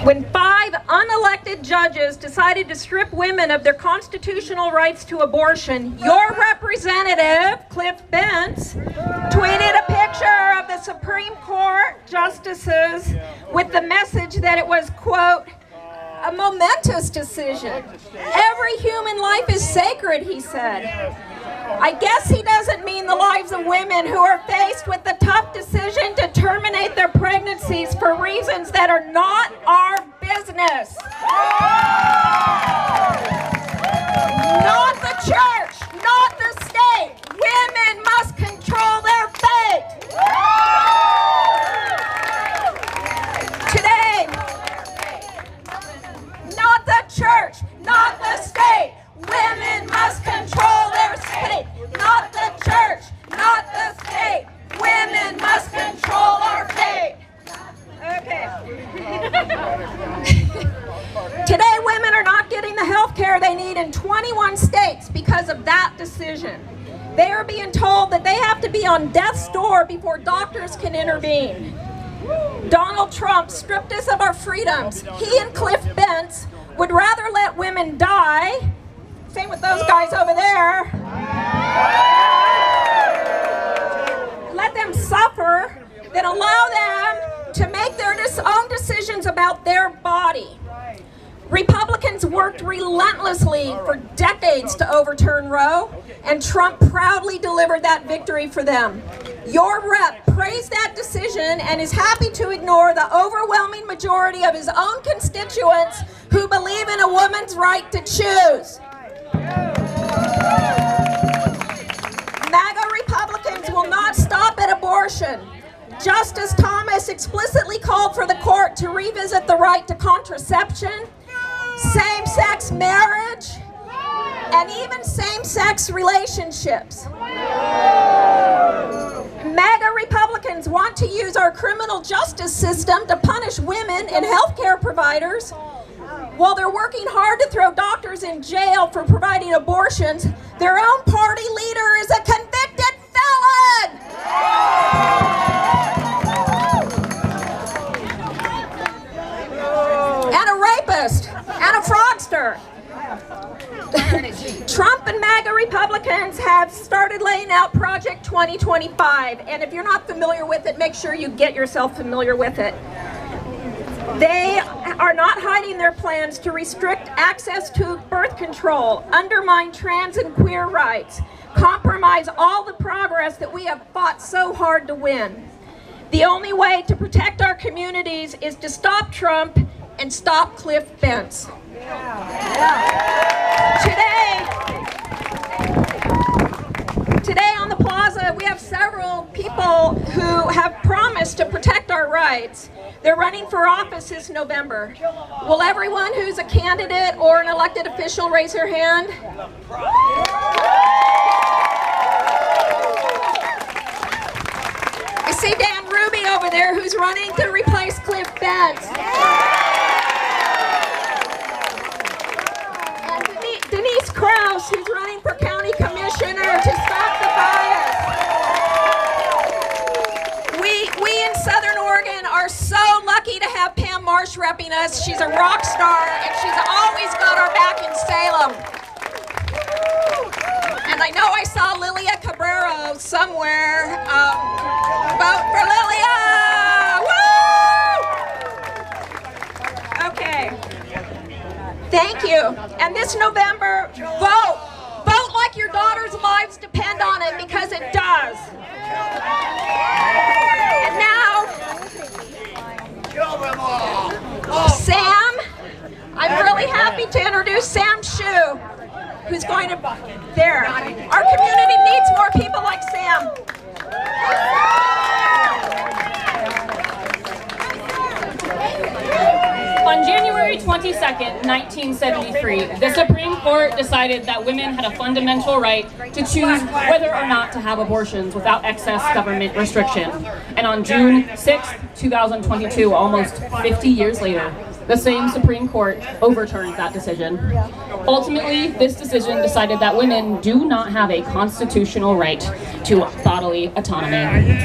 When 5 unelected judges decided to strip women of their constitutional rights to abortion, your representative, Cliff Bentz, tweeted a picture of the Supreme Court justices with the message that it was, quote, a momentous decision. Every human life is sacred, he said. I guess he doesn't mean the lives of women who are faced with the tough decision to terminate their pregnancies for reasons that are not our business. Not the church, not the state. Women must control their fate. Today, not the church, not the state. Women must control their fate. Not the church, not the state. Women must control our fate. Okay. Today, women are not getting the health care they need in 21 states because of that decision. They are being told that they have to be on death's door before doctors can intervene. Donald Trump stripped us of our freedoms. He and Cliff Bentz would rather let women die, same with those guys over there, let them suffer, than allow them to make their own decisions about their body. Republicans worked relentlessly for decades to overturn Roe, and Trump proudly delivered that victory for them. Your rep praised that decision and is happy to ignore the overwhelming majority of his own constituents who believe in a woman's right to choose. MAGA Republicans will not stop at abortion. Justice Thomas explicitly called for the court to revisit the right to contraception, same-sex marriage, and even same-sex relationships. MAGA Republicans want to use our criminal justice system to punish women and healthcare providers, while they're working hard to throw doctors in jail for providing abortions. Their own party leader is a convicted felon! And a rapist, and a fraudster. Trump and MAGA Republicans have started laying out Project 2025, and if you're not familiar with it, make sure you get yourself familiar with it. They are not hiding their plans to restrict access to birth control, undermine trans and queer rights, compromise all the progress that we have fought so hard to win. The only way to protect our communities is to stop Trump and stop Cliff Bentz. Today on the plaza, we have several people who have promised to protect our rights. They're running for office this November. Will everyone who's a candidate or an elected official raise their hand? I see Dan Ruby over there who's running to replace Cliff Bentz. And Denise Krause, who's running for county commissioner to stop the bias. We in Southern Oregon are so lucky to have Pam Marsh repping us. She's a rock star, and she's always got our back in Salem. And I know I saw Lilia Cabrera somewhere. Vote for Lilia! Woo! Okay. Thank you. And this November, vote. Vote like your daughter's lives depend on it, because it does. And now, Sam, I'm really happy to introduce Sam Shu, who's going to, there. Our community needs more people like Sam. On January 22nd, 1973, the Supreme Court decided that women had a fundamental right to choose whether or not to have abortions without excess government restriction. And on June 6, 2022, almost 50 years later, the same Supreme Court overturned that decision. Ultimately, this decision decided that women do not have a constitutional right to bodily autonomy.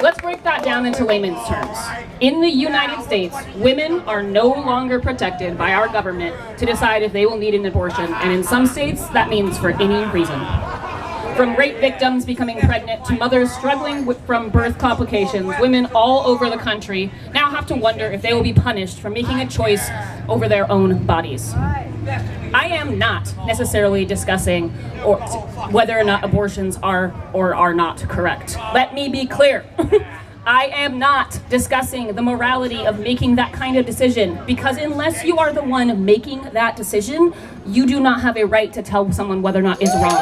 Let's break that down into layman's terms. In the United States, women are no longer protected by our government to decide if they will need an abortion, and in some states, that means for any reason. From rape victims becoming pregnant to mothers struggling from birth complications, women all over the country now have to wonder if they will be punished for making a choice over their own bodies. I am not necessarily discussing whether or not abortions are or are not correct. Let me be clear. I am not discussing the morality of making that kind of decision, because unless you are the one making that decision, you do not have a right to tell someone whether or not it's wrong.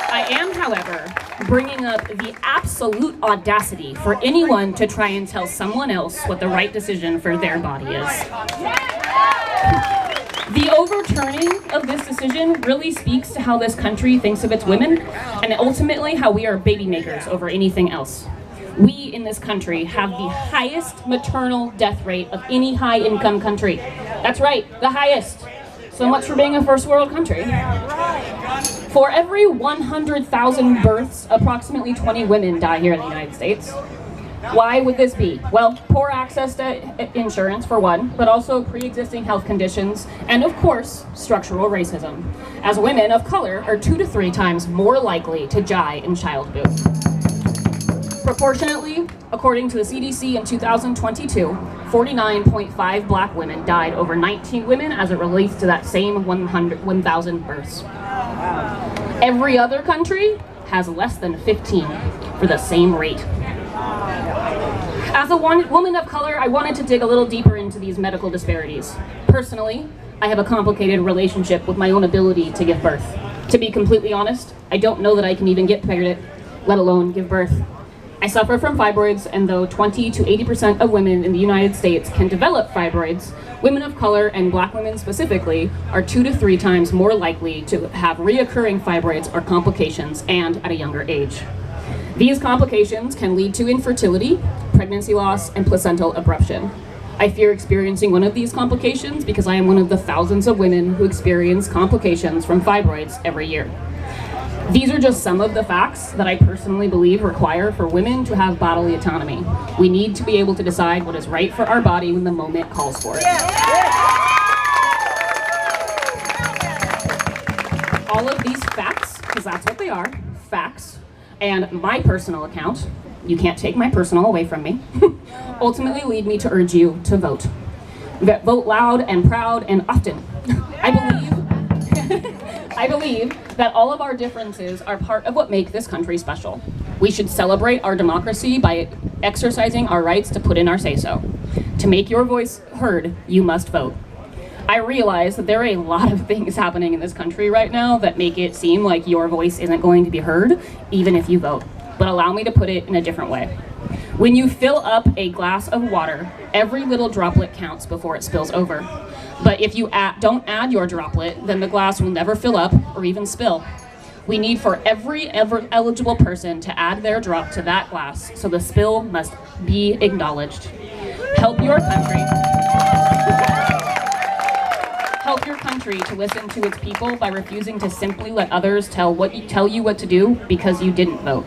I am, however, bringing up the absolute audacity for anyone to try and tell someone else what the right decision for their body is. The overturning of this decision really speaks to how this country thinks of its women, and ultimately how we are baby makers over anything else. We in this country have the highest maternal death rate of any high-income country. That's right, the highest. So much for being a first world country. For every 100,000 births, approximately 20 women die here in the United States. Why would this be? Well, poor access to insurance for one, but also pre-existing health conditions, and of course, structural racism, as women of color are 2 to 3 times more likely to die in childbirth. Proportionately, according to the CDC in 2022, 49.5 black women died over 19 women as it relates to that same 1,000 births. Every other country has less than 15 for the same rate. As a woman of color, I wanted to dig a little deeper into these medical disparities. Personally, I have a complicated relationship with my own ability to give birth. To be completely honest, I don't know that I can even get pregnant, let alone give birth. I suffer from fibroids, and though 20 to 80% of women in the United States can develop fibroids, women of color, and black women specifically, are 2 to 3 times more likely to have reoccurring fibroids or complications, and at a younger age. These complications can lead to infertility, pregnancy loss, and placental abruption. I fear experiencing one of these complications because I am one of the thousands of women who experience complications from fibroids every year. These are just some of the facts that I personally believe require for women to have bodily autonomy. We need to be able to decide what is right for our body when the moment calls for it. All of these facts, because that's what they are, facts, and my personal account, you can't take my personal away from me, ultimately lead me to urge you to vote. Vote loud and proud and often. I believe that all of our differences are part of what make this country special. We should celebrate our democracy by exercising our rights to put in our say-so. To make your voice heard, you must vote. I realize that there are a lot of things happening in this country right now that make it seem like your voice isn't going to be heard, even if you vote. But allow me to put it in a different way. When you fill up a glass of water, every little droplet counts before it spills over. But if you don't add your droplet, then the glass will never fill up or even spill. We need for every eligible person to add their drop to that glass, so the spill must be acknowledged. Help your country to listen to its people by refusing to simply let others tell you what to do because you didn't vote.